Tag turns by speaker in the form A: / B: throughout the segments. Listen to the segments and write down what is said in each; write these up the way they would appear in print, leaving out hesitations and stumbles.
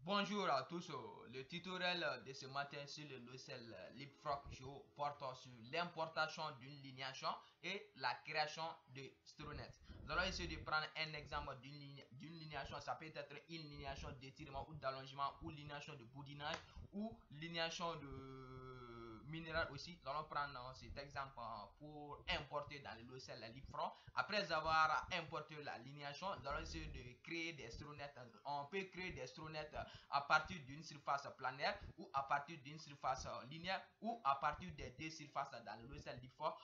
A: Bonjour à tous, le tutoriel de ce matin sur le logiciel LeapFrog Show porte sur l'importation d'une lignation et la création de Stronet. Nous allons essayer de prendre un exemple d'une lignation. Ça peut être une lignation d'étirement ou d'allongement, ou lignation de boudinage, ou lignation de minéral aussi. Nous allons prendre cet exemple pour importer dans le logiciel LeapFrog. Après avoir importé la lignation, nous allons essayer de créer des Stronet. On peut créer des Stronet à partir d'une surface planaire ou à partir d'une surface linéaire ou à partir des deux surfaces dans le logiciel LeapFrog.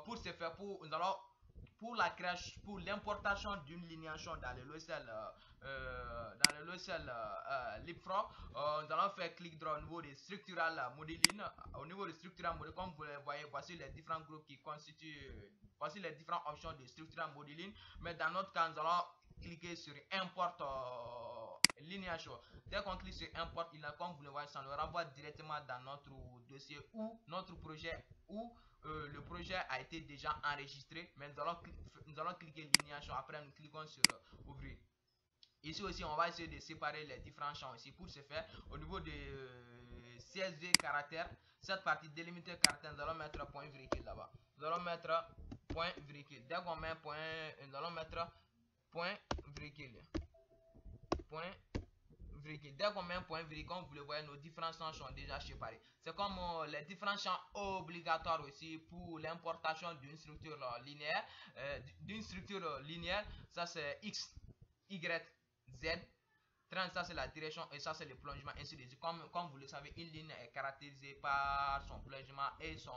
A: Pour ce faire, nous allons pour l'importation d'une lignation dans le logiciel LeapFrog, nous allons faire clic droit au niveau de structural modeling. Au niveau de structural modeling, comme vous le voyez, voici les différents groupes qui constituent, voici les différentes options de structural modeling. Mais dans notre cas, nous allons cliquer sur import lignation. Dès qu'on clique sur import, comme vous le voyez, ça nous renvoie directement dans notre dossier ou notre projet où le projet a été déjà enregistré. Mais nous allons cliquer lignation. Après, nous cliquons sur ouvrir. Ici aussi, on va essayer de séparer les différents champs ici. Pour ce faire, au niveau de CSV caractère, cette partie délimiter caractère, nous allons mettre point virgule là-bas. Nous allons mettre point virgule. Dès qu'on met point, nous allons mettre point virgule. Point virgule. Dès qu'on met un point virgule, comme vous le voyez, nos différents champs sont déjà séparés. C'est comme les différents champs obligatoires aussi pour l'importation d'une structure linéaire. Ça c'est X, Y, Z. 30, ça c'est la direction et ça c'est le plongement, ainsi de suite. Comme vous le savez, une ligne est caractérisée par son plongement et son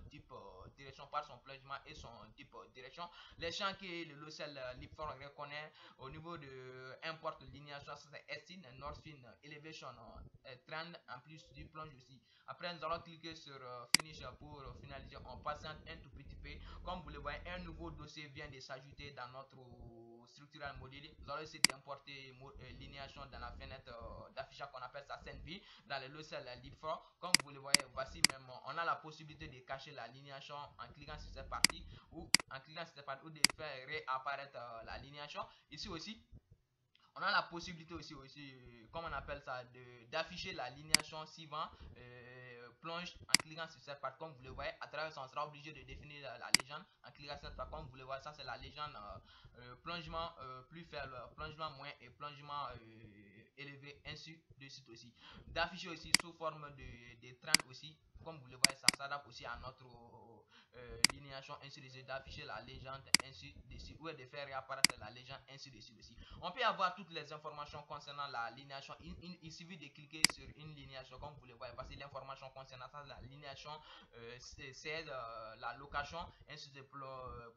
A: type direction, par son plongement et son type direction. Les champs que le logiciel LeapFrog reconnaît au niveau de import lignation, ça c'est Estin, Northfin, Elevation, Trend, en plus du plonge aussi. Après, nous allons cliquer sur Finish pour finaliser. On patiente un tout petit peu. Comme vous le voyez, un nouveau dossier vient de s'ajouter dans notre structural module. Nous allons essayer d'importer lignation dans la fenêtre d'affichage qu'on appelle ça CNV dans le logiciel LeapFrog. Comme vous le voyez, voici même, on a la possibilité de cacher la lignation en cliquant sur cette partie ou de faire réapparaître la lignation. Ici aussi, on a la possibilité aussi comme on appelle ça, d'afficher la lignation suivant plonge en cliquant sur cette partie. Comme vous le voyez, à travers ça, on sera obligé de définir la légende en cliquant sur cette partie. Comme vous le voyez, ça c'est la légende plongement plus faible, plongement moins et plongement élevé, ainsi de suite aussi. D'afficher aussi sous forme de trend aussi. Comme vous le voyez, ça s'adapte aussi à notre lignation, ainsi de suite, d'afficher la légende, ainsi de suite, ou de faire réapparaître la légende, ainsi de suite aussi. On peut avoir toutes les informations concernant la lignation. Il suffit de cliquer sur une lignation, comme vous le voyez. Voici l'information concernant ça, la lignation, c'est la location, ainsi de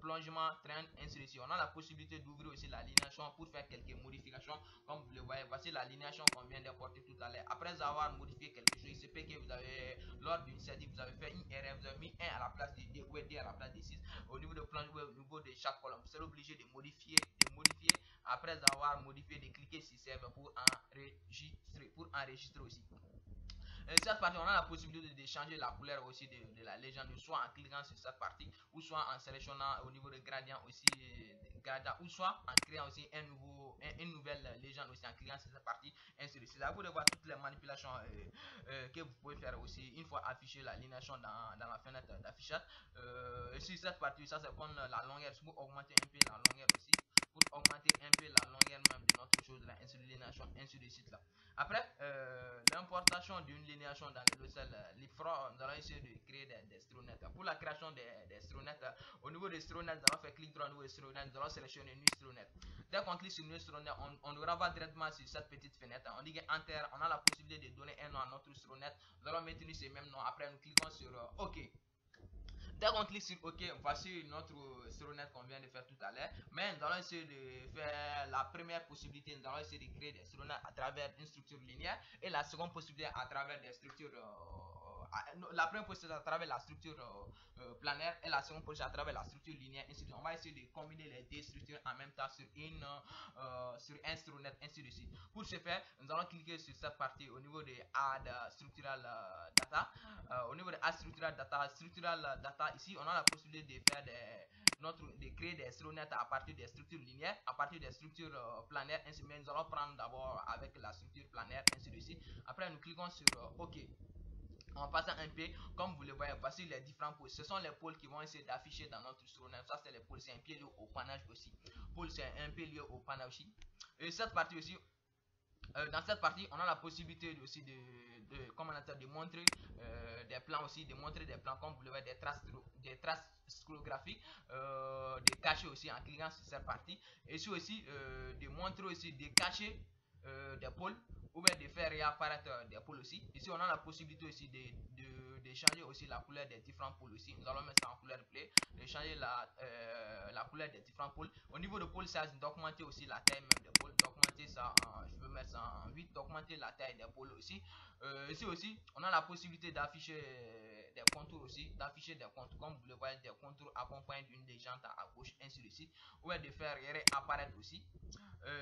A: plongement, trend, ainsi de suite. On a la possibilité d'ouvrir aussi la lignation pour faire quelques modifications, comme vous le voyez. Voici la lignation qu'on vient d'importer tout à l'heure. Après avoir modifié quelque chose, il se peut que vous avez, lors d'une série, vous avez fait une erreur, vous avez mis 1 à la place de 2 ou 2 à la place de 6. Au niveau de plongement, au niveau de chaque colonne, vous serez obligé de modifier. Après avoir modifié, de cliquer sur Save pour enregistrer aussi. Cette partie, on a la possibilité de changer la couleur aussi de la légende, soit en cliquant sur cette partie, ou soit en sélectionnant au niveau de gradient aussi, ou soit en créant aussi une nouvelle légende aussi en cliquant sur cette partie, ainsi de suite. Là, vous pouvez voir toutes les manipulations que vous pouvez faire aussi une fois affiché la lignation dans la fenêtre d'affichage. Sur cette partie, ça c'est comme la longueur, pour augmenter un peu la longueur aussi, pour augmenter un peu la longueur même de notre chose, la lignation, ainsi de suite là. Après, l'importation d'une lignation dans le logiciel LeapFrog, nous allons essayer de créer des Stronet. Pour la création des Stronet, au niveau des Stronet, nous allons faire clic droit au niveau des Stronet, nous allons sélectionner New Stronet. Dès qu'on clique sur New Stronet, on nous renvoie directement sur cette petite fenêtre. On dit Enter, on a la possibilité de donner un nom à notre Stronet. Nous allons maintenir ce même nom. Après, nous cliquons sur OK. Dès qu'on clique sur OK, voici notre Stronet qu'on vient de faire tout à l'heure. Mais nous allons essayer de faire la première possibilité. Nous allons essayer de créer des Stronet à travers une structure linéaire. Et la seconde possibilité à travers des structures. La première possibilité à travers la structure planaire et la seconde possibilité à travers la structure linéaire. Ainsi de suite. On va essayer de combiner les deux structures en même temps sur un Stronet, ainsi de suite. Pour ce faire, nous allons cliquer sur cette partie au niveau de Add Structural Data. Au niveau de Add Structural Data, ici, on a la possibilité de faire de créer des astronautes à partir des structures linéaires, à partir des structures planaires, ainsi, mais nous allons prendre d'abord avec la structure planaire, ainsi de suite. Après, nous cliquons sur OK. En passant un peu, comme vous le voyez, voici les différents pôles. Ce sont les pôles qui vont essayer d'afficher dans notre astronome. Ça, c'est les pôles. C'est un peu lié au panache aussi. Pôle, c'est un peu lié au panache aussi. Et cette partie aussi, dans cette partie, on a la possibilité aussi comment on appelle, de montrer des plans aussi, de montrer des plans comme vous le voyez, des traces sclographiques, de cacher aussi en cliquant sur cette partie. Et ici aussi, de montrer aussi, de cacher des pôles ou bien de faire réapparaître des pôles aussi. Ici, on a la possibilité aussi de changer aussi la couleur des différents pôles aussi. Nous allons mettre ça en couleur play, de changer la couleur des différents pôles. Au niveau de pôle size, d'augmenter aussi la taille même des pôles, d'augmenter ça en, je veux mettre ça en 8, d'augmenter la taille des pôles aussi. Ici aussi, on a la possibilité d'afficher des contours aussi, d'afficher des contours, comme vous le voyez, des contours accompagnés d'une légende à gauche, ainsi de suite, ou de faire réapparaître aussi.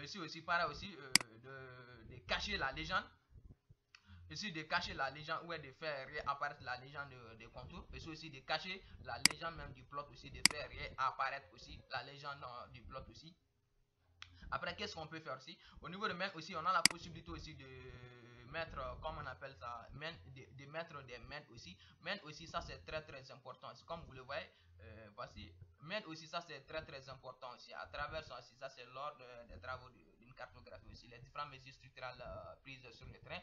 A: Ici aussi, pareil aussi, de cacher la légende. Ici, de cacher la légende ou de faire réapparaître la légende des contours. Ici aussi, de cacher la légende même du plot aussi, de faire réapparaître aussi la légende du plot aussi. Après, qu'est-ce qu'on peut faire aussi? Au niveau de main aussi, on a la possibilité aussi de mettre, comment on appelle ça, de mettre des mains aussi. Main aussi, ça c'est très très important. Comme vous le voyez, voici. Main aussi, ça c'est très très important aussi. À travers ça aussi, ça c'est lors des travaux d'une cartographie aussi. Les différentes mesures structurales prises sur le terrain.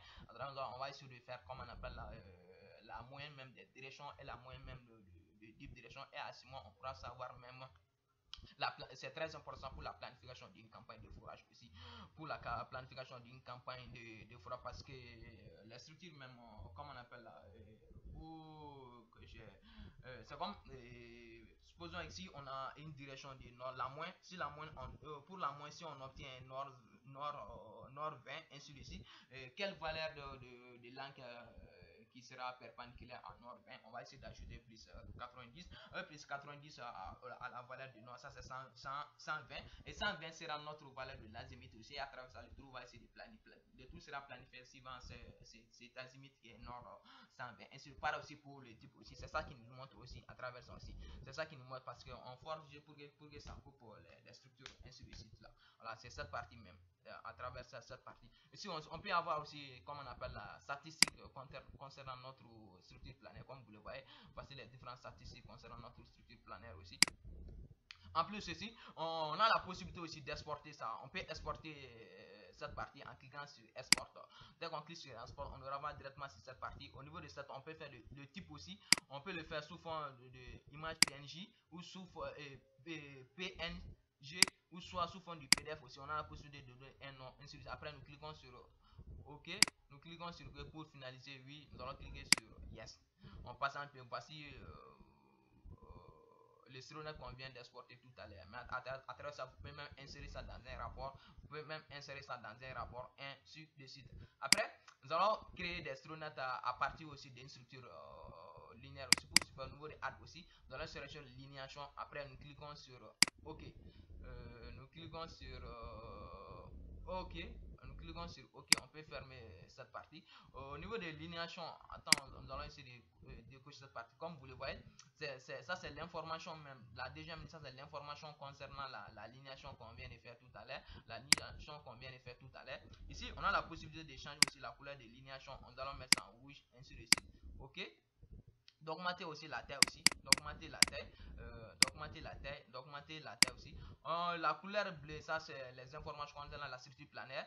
A: On va essayer de faire, comme on appelle la moyenne même des directions et la moyenne même de direction. Et à ce moment, on pourra savoir même c'est très important pour la planification d'une campagne de fourrage aussi, pour la planification d'une campagne de fourrage, parce que les structures même, comme on appelle là, c'est comme, supposons ici on a une direction du nord, la moins, si la moins, pour la moins, si on obtient nord 20, ainsi de suite, quelle valeur de l'angle qui sera perpendiculaire à nord 20, on va essayer d'ajouter plus 90, plus 90 à la valeur du nord, ça c'est 120, et 120 sera notre valeur de l'azimut aussi. À travers ça, le tout va essayer de planifier, le tout sera planifié suivant cet azimut qui est nord 120. Ainsi, pareil aussi pour le type aussi, c'est ça qui nous montre aussi à travers ça aussi, c'est ça qui nous montre, parce qu'on forge pour que ça coupe les structures, ainsi de suite là. Voilà, c'est cette partie même, à travers cette partie. Ici, on peut avoir aussi, comme on appelle la statistique concernant notre structure planaire, comme vous le voyez. Voici les différentes statistiques concernant notre structure planaire aussi. En plus ici, on a la possibilité aussi d'exporter ça. On peut exporter cette partie en cliquant sur export. Dès qu'on clique sur export, on aura directement sur cette partie. Au niveau de cette, on peut faire le type aussi. On peut le faire sous forme d'image PNG ou sous PNG ou soit sous forme du PDF aussi. On a la possibilité de donner un nom. Après, nous cliquons sur OK. Nous cliquons sur OK pour finaliser. Oui, nous allons cliquer sur Yes. On passe un peu. Voici le stéréotype qu'on vient d'exporter tout à l'heure. Mais à travers ça, vous pouvez même insérer ça dans un rapport. Vous pouvez même insérer ça dans un rapport, ainsi de suite. Après, nous allons créer des stéréotypes à partir aussi d'une structure linéaire aussi. Pour au niveau des arcs aussi, nous allons sélectionner l'alignation. Après, nous cliquons sur OK. Nous cliquons sur OK. Nous cliquons sur OK. On peut fermer cette partie. Au niveau des linéations, attends, nous allons essayer de cocher cette partie. Comme vous le voyez, ça c'est l'information même. La deuxième, ça c'est l'information concernant l'alignation qu'on vient de faire tout à l'heure. L'alignation qu'on vient de faire tout à l'heure. Ici, on a la possibilité de changer aussi la couleur de lignation. On allons mettre ça en rouge, ainsi de suite. OK. D'augmenter aussi la taille aussi, d'augmenter la taille, d'augmenter la taille aussi. La couleur bleue, ça c'est les informations concernant la structure planaire.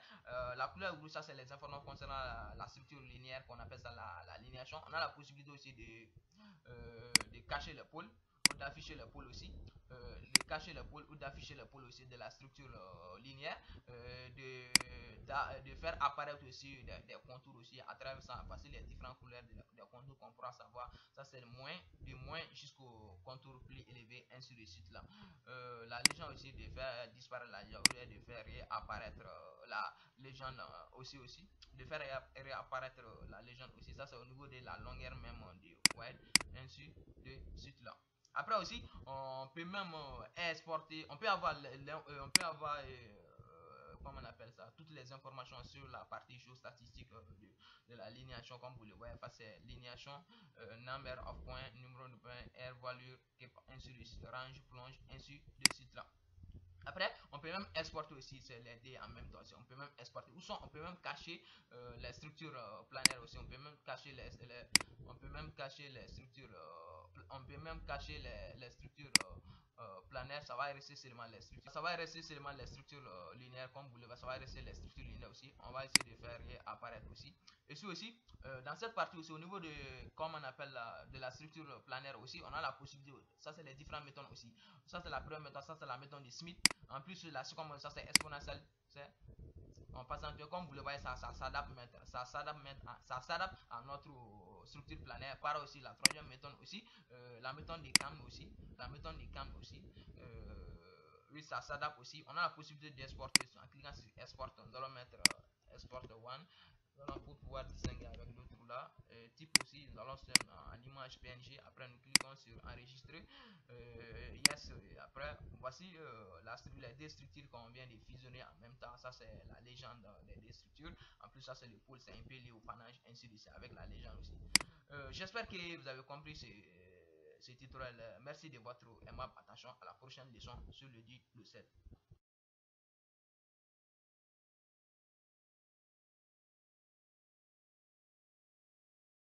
A: La couleur rouge, ça c'est les informations concernant la structure linéaire qu'on appelle ça la linéation. On a la possibilité aussi de cacher le pôle ou d'afficher le pôle aussi. De cacher le pôle ou d'afficher le pôle aussi de la structure linéaire, de faire apparaître aussi des contours aussi à travers ça, passer les différentes couleurs des contours qu'on pourra savoir. Ça c'est du moins jusqu'au contour plus élevé, ainsi de suite là. La légende aussi, de faire disparaître la légende, de faire réapparaître la légende aussi, de faire réapparaître la légende aussi. Ça c'est au niveau de la longueur même du wide, ainsi de suite là. Après aussi, on peut même exporter, on peut avoir comment on appelle ça, toutes les informations sur la partie géostatistique de la linéation, comme vous le voyez, c'est linéation, number of points, numéro de points, air value, ainsi de suite, range, plonge, ainsi de suite là. Après, on peut même exporter aussi, c'est les dés en même temps. On peut même exporter. Ou soit on peut même cacher les structures planaires aussi. On peut même cacher on peut même cacher les structures. On peut même cacher les structures planaires. Ça va rester seulement les structures. Ça va rester seulement les structures linéaires comme vous le voyez. Ça va rester les structures linéaires aussi. On va essayer de faire apparaître aussi. Et puis aussi, dans cette partie aussi, au niveau de, comme on appelle de la structure planaire aussi, on a la possibilité. Ça, c'est les différentes méthodes aussi. Ça, c'est la première méthode. Ça, c'est la méthode de Smith. En plus, la seconde, ça c'est exponentiel. En passant que, comme vous le voyez, ça s'adapte à notre structure planaire. Par aussi la troisième méthode aussi, la méthode des cams aussi. La méthode des cams aussi. Oui, ça s'adapte aussi. On a la possibilité d'exporter en cliquant sur export. On doit mettre export one. Pour pouvoir distinguer avec d'autres là. Type aussi, nous allons faire en image PNG. Après, nous cliquons sur enregistrer. Yes. Après, voici les deux structures qu'on vient de fusionner en même temps. Ça, c'est la légende des deux structures. En plus, ça, c'est le pôle, c'est un peu lié au panache, ainsi de suite, avec la légende aussi. J'espère que vous avez compris ce tutoriel. Merci de votre aimable attention. À la prochaine leçon sur le 10 le 7.